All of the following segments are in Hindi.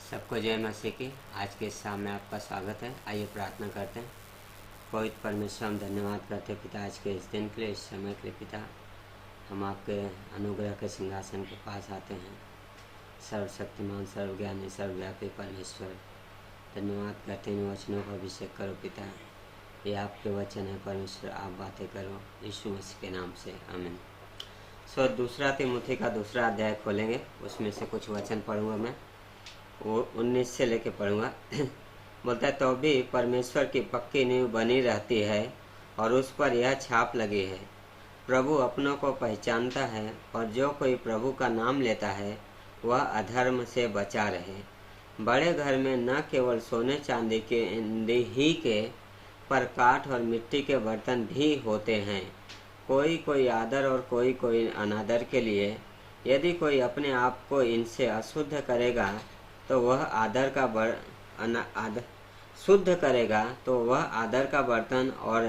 सबको जय मसीह की। आज के इस शाम में आपका स्वागत है। आइए प्रार्थना करते हैं। पवित्र परमेश्वर, हम धन्यवाद करते हैं पिता आज के इस दिन के लिए, इस समय के लिए। पिता, हम आपके अनुग्रह के सिंहासन के पास आते हैं। सर्वशक्तिमान, सर्वज्ञानी, सर्वव्यापी परमेश्वर, धन्यवाद करते हैं। इन वचनों का अभिषेक करो पिता। ये आपके वचन है परमेश्वर, आप बातें करो यीशु मसीह के नाम से, आमीन। दूसरा तिमुथी का दूसरा अध्याय खोलेंगे, उसमें से कुछ वचन पढ़ूंगा मैं, वो 19 से लेके पढ़ूंगा। बोलता है, तो भी परमेश्वर की पक्की नींव बनी रहती है और उस पर यह छाप लगी है, प्रभु अपनों को पहचानता है और जो कोई प्रभु का नाम लेता है वह अधर्म से बचा रहे। बड़े घर में न केवल सोने चांदी के पर काठ और मिट्टी के बर्तन भी होते हैं, कोई कोई आदर और कोई कोई अनादर के लिए। यदि कोई अपने आप को इनसे अशुद्ध करेगा तो वह शुद्ध करेगा तो वह आदर का बर्तन और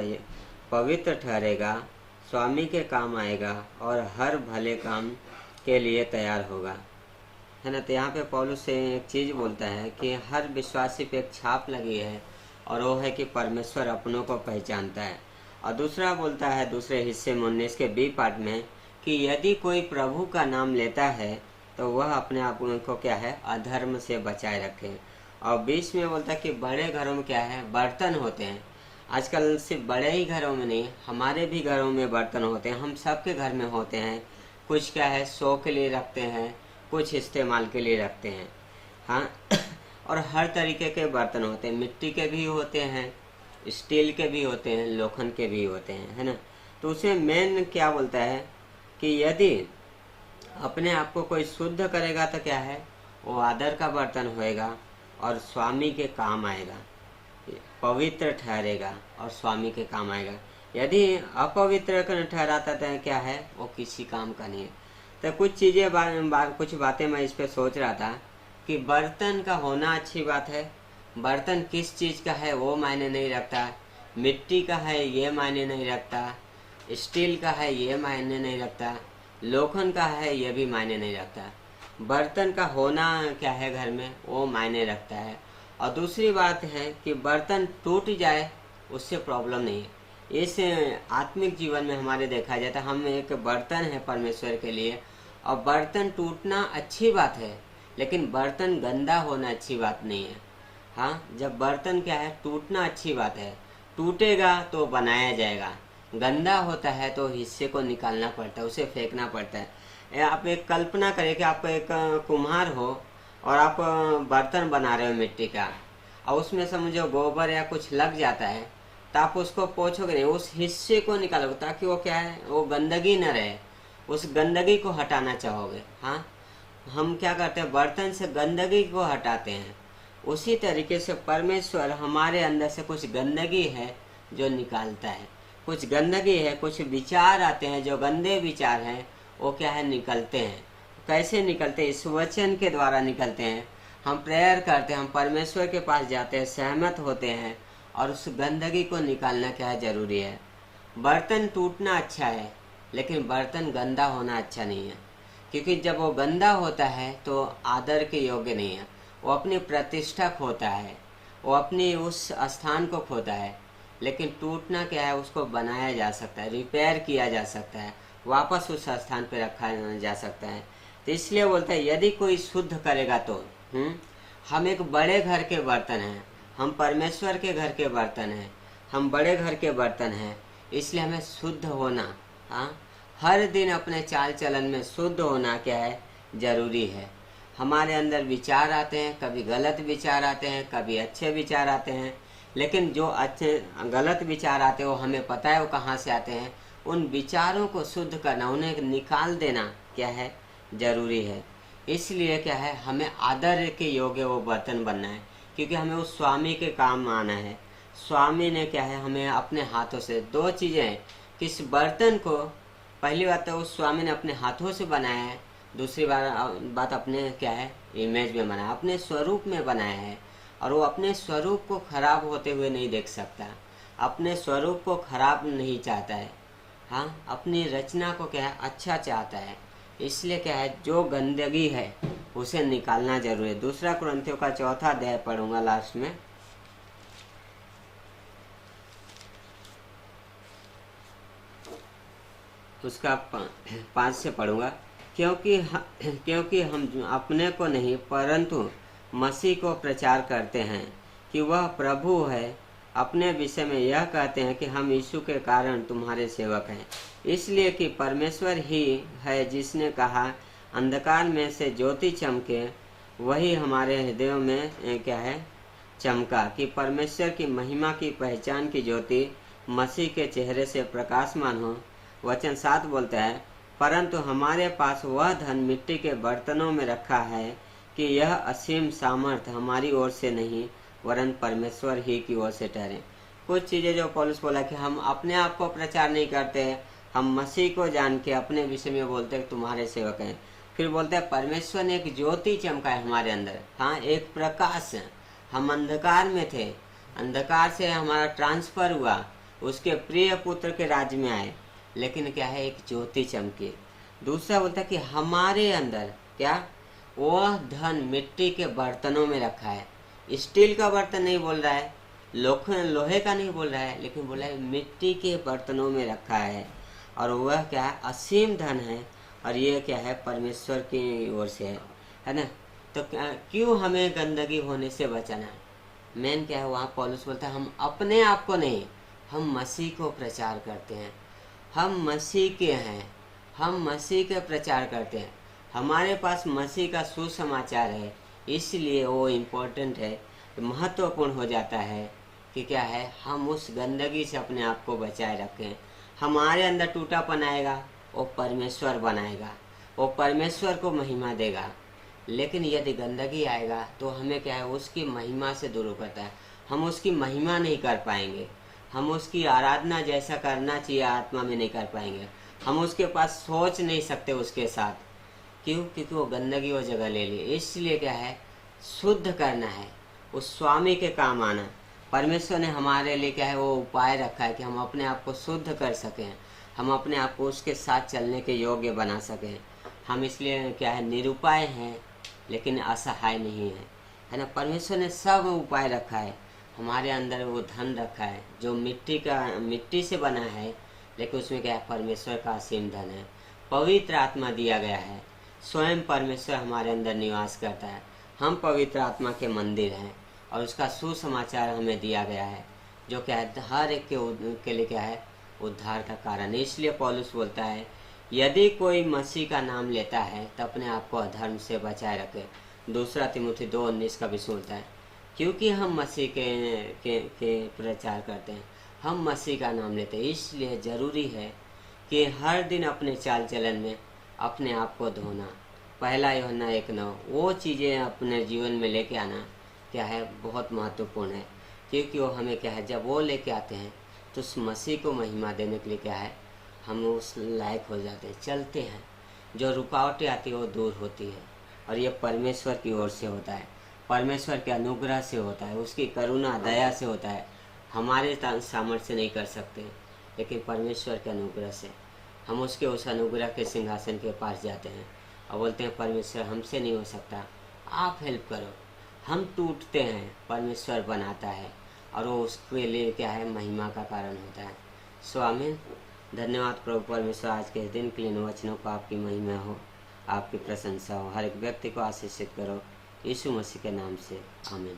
पवित्र ठहरेगा, स्वामी के काम आएगा और हर भले काम के लिए तैयार होगा। है ना। तो यहाँ पे पौलुस से एक चीज़ बोलता है कि हर विश्वासी पे एक छाप लगी है और वो है कि परमेश्वर अपनों को पहचानता है। और दूसरा बोलता है दूसरे हिस्से में 19 के बी पार्ट में कि यदि कोई प्रभु का नाम लेता है तो वह अपने आप को क्या है, अधर्म से बचाए रखे। और बीच में बोलता है कि बड़े घरों में क्या है, बर्तन होते हैं। आजकल सिर्फ बड़े ही घरों में नहीं, हमारे भी घरों में बर्तन होते हैं, हम सबके घर में होते हैं। कुछ क्या है शो के लिए रखते हैं, कुछ इस्तेमाल के लिए रखते हैं। हाँ और हर तरीके के बर्तन होते हैं, मिट्टी के भी होते हैं, स्टील के भी होते हैं, लोखंड के भी होते हैं, है ना। तो उसमें मेन क्या बोलता है कि यदि अपने आप को कोई शुद्ध करेगा तो क्या है, वो आदर का बर्तन होएगा और स्वामी के काम आएगा, पवित्र ठहरेगा और स्वामी के काम आएगा। यदि अपवित्र ठहराता तो क्या है, वो किसी काम का नहीं है। तो कुछ चीज़ें कुछ बातें मैं इस पे सोच रहा था कि बर्तन का होना अच्छी बात है। बर्तन किस चीज़ का है वो मायने नहीं रखता, मिट्टी का है ये मायने नहीं रखता, स्टील का है ये मायने नहीं रखता, लोखंड का है ये भी मायने नहीं रखता। बर्तन का होना क्या है घर में वो मायने रखता है। और दूसरी बात है कि बर्तन टूट जाए उससे प्रॉब्लम नहीं है। इस आत्मिक जीवन में हमारे देखा जाता है, हम एक बर्तन है परमेश्वर के लिए, और बर्तन टूटना अच्छी बात है, लेकिन बर्तन गंदा होना अच्छी बात नहीं है। हाँ, जब बर्तन क्या है टूटना अच्छी बात है, टूटेगा तो बनाया जाएगा। गंदा होता है तो हिस्से को निकालना पड़ता है, उसे फेंकना पड़ता है। आप एक कल्पना करें कि आप एक कुम्हार हो और आप बर्तन बना रहे हो मिट्टी का, और उसमें समझो गोबर या कुछ लग जाता है तो आप उसको पोंछोगे नहीं, उस हिस्से को निकालोगे ताकि वो क्या है, वो गंदगी न रहे, उस गंदगी को हटाना चाहोगे। हाँ, हम क्या करते हैं, बर्तन से गंदगी को हटाते हैं। उसी तरीके से परमेश्वर हमारे अंदर से कुछ गंदगी है जो निकालता है, कुछ गंदगी है, कुछ विचार आते हैं जो गंदे विचार हैं, वो क्या है निकलते हैं। कैसे निकलते हैं, इस वचन के द्वारा निकलते हैं। हम प्रेयर करते हैं, हम परमेश्वर के पास जाते हैं, सहमत होते हैं, और उस गंदगी को निकालना क्या है, जरूरी है। बर्तन टूटना अच्छा है, लेकिन बर्तन गंदा होना अच्छा नहीं है, क्योंकि जब वो गंदा होता है तो आदर के योग्य नहीं है, वो अपनी प्रतिष्ठा खोता है, वो अपनी उस स्थान को खोता है। लेकिन टूटना क्या है, उसको बनाया जा सकता है, रिपेयर किया जा सकता है, वापस उस स्थान पर रखा जा सकता है। तो इसलिए बोलता है यदि कोई शुद्ध करेगा तो हम एक बड़े घर के बर्तन हैं, हम परमेश्वर के घर के बर्तन हैं, हम बड़े घर के बर्तन हैं, इसलिए हमें शुद्ध होना, हाँ, हर दिन अपने चाल चलन में शुद्ध होना क्या है, जरूरी है। हमारे अंदर विचार आते हैं, कभी गलत विचार आते हैं, कभी अच्छे विचार आते हैं, लेकिन जो अच्छे गलत विचार आते हैं वो हमें पता है वो कहाँ से आते हैं। उन विचारों को शुद्ध करना, उन्हें निकाल देना क्या है, जरूरी है। इसलिए क्या है, हमें आदर के योग्य वो बर्तन बनना है, क्योंकि हमें उस स्वामी के काम आना है। स्वामी ने क्या है, हमें अपने हाथों से, दो चीज़ें हैं, किस बर्तन को, पहली बात तो उस स्वामी ने अपने हाथों से बनाया है, दूसरी बात अपने क्या है, इमेज में बनाया, अपने स्वरूप में बनाया है। और वो अपने स्वरूप को खराब होते हुए नहीं देख सकता, अपने स्वरूप को खराब नहीं चाहता है। हाँ, अपनी रचना को क्या है, अच्छा चाहता है। इसलिए क्या है, जो गंदगी है उसे निकालना जरूरी है। दूसरा कुरिन्थियों का 4 अध्याय पढ़ूंगा लास्ट में। उसका 5 से पढ़ूंगा। क्योंकि हम अपने को नहीं परंतु मसीह को प्रचार करते हैं कि वह प्रभु है। अपने विषय में यह कहते हैं कि हम यीशु के कारण तुम्हारे सेवक हैं, इसलिए कि परमेश्वर ही है जिसने कहा अंधकार में से ज्योति चमके, वही हमारे हृदयों में क्या है चमका, कि परमेश्वर की महिमा की पहचान की ज्योति मसीह के चेहरे से प्रकाशमान हो। वचन 7 बोलता है, परंतु हमारे पास वह धन मिट्टी के बर्तनों में रखा है कि यह असीम सामर्थ हमारी ओर से नहीं वरन परमेश्वर ही की ओर से ठहरे। कुछ चीज़ें जो पौलुस बोला कि हम अपने आप को प्रचार नहीं करते, हम मसीह को जान के अपने विषय में बोलते हैं तुम्हारे सेवक हैं। फिर बोलते हैं परमेश्वर ने एक ज्योति चमका है हमारे अंदर, हाँ एक प्रकाश है। हम अंधकार में थे, अंधकार से हमारा ट्रांसफर हुआ, उसके प्रिय पुत्र के राज्य में आए, लेकिन क्या है एक ज्योति चमकी। दूसरा बोलता है कि हमारे अंदर क्या वह धन मिट्टी के बर्तनों में रखा है। स्टील का बर्तन नहीं बोल रहा है, लोहे का नहीं बोल रहा है, लेकिन बोला है मिट्टी के बर्तनों में रखा है। और वह क्या है असीम धन है, और ये क्या है परमेश्वर की ओर से है ना। तो क्यों हमें गंदगी होने से बचाना है? मेन क्या है वहाँ पौलुस बोलता है हम अपने आप को नहीं, हम मसीह को प्रचार करते हैं। हम मसीह के हैं, हम मसीह के प्रचार करते हैं। हमारे पास मसीह का सुसमाचार है, इसलिए वो इम्पोर्टेंट है, महत्वपूर्ण हो जाता है कि क्या है हम उस गंदगी से अपने आप को बचाए रखें। हमारे अंदर टूटापन आएगा, वो परमेश्वर बनाएगा, वो परमेश्वर को महिमा देगा। लेकिन यदि गंदगी आएगा तो हमें क्या है उसकी महिमा से दूर करता है। हम उसकी महिमा नहीं कर पाएंगे, हम उसकी आराधना जैसा करना चाहिए आत्मा में नहीं कर पाएंगे, हम उसके पास सोच नहीं सकते उसके साथ। क्यों? क्योंकि वो गंदगी वो जगह ले ली। इसलिए क्या है शुद्ध करना है, उस स्वामी के काम आना। परमेश्वर ने हमारे लिए क्या है वो उपाय रखा है कि हम अपने आप को शुद्ध कर सकें, हम अपने आप को उसके साथ चलने के योग्य बना सकें। हम इसलिए क्या है निरुपाय हैं लेकिन असहाय नहीं है ना। परमेश्वर ने सब उपाय रखा है, हमारे अंदर वो धन रखा है जो मिट्टी से बना है, लेकिन उसमें क्या है परमेश्वर का असीम धन है। पवित्र आत्मा दिया गया है, स्वयं परमेश्वर हमारे अंदर निवास करता है। हम पवित्र आत्मा के मंदिर हैं और उसका सुसमाचार हमें दिया गया है, जो क्या है हर एक के लिए क्या है उद्धार का कारण है। इसलिए पौलुस बोलता है यदि कोई मसीह का नाम लेता है तो अपने आप को अधर्म से बचाए रखे। दूसरा तिमुथी 2:19 का विषय होता है, क्योंकि हम मसीह के प्रचार करते हैं, हम मसीह का नाम लेते हैं, इसलिए ज़रूरी है कि हर दिन अपने चाल चलन में अपने आप को धोना। 1 यूहन्ना 1:9 वो चीज़ें अपने जीवन में लेके आना क्या है बहुत महत्वपूर्ण है, क्योंकि वो हमें क्या है जब वो लेके आते हैं तो उस मसीह को महिमा देने के लिए क्या है हम उस लायक हो जाते हैं, चलते हैं। जो रुकावटें आती है वो दूर होती है, और ये परमेश्वर की ओर से होता है, परमेश्वर के अनुग्रह से होता है, उसकी करुणा दया से होता है। हमारे सामर्थ्य से नहीं कर सकते, लेकिन परमेश्वर के अनुग्रह से हम उसके उस अनुग्रह के सिंहासन के पास जाते हैं और बोलते हैं परमेश्वर हमसे नहीं हो सकता, आप हेल्प करो। हम टूटते हैं, परमेश्वर बनाता है, और वो उसके लिए क्या है महिमा का कारण होता है। स्वामीन धन्यवाद प्रभु परमेश्वर, आज के दिन के लिए इन वचनों को आपकी महिमा हो, आपकी प्रशंसा हो, हर एक व्यक्ति को आशीषित करो, यीशु मसीह के नाम से आमीन।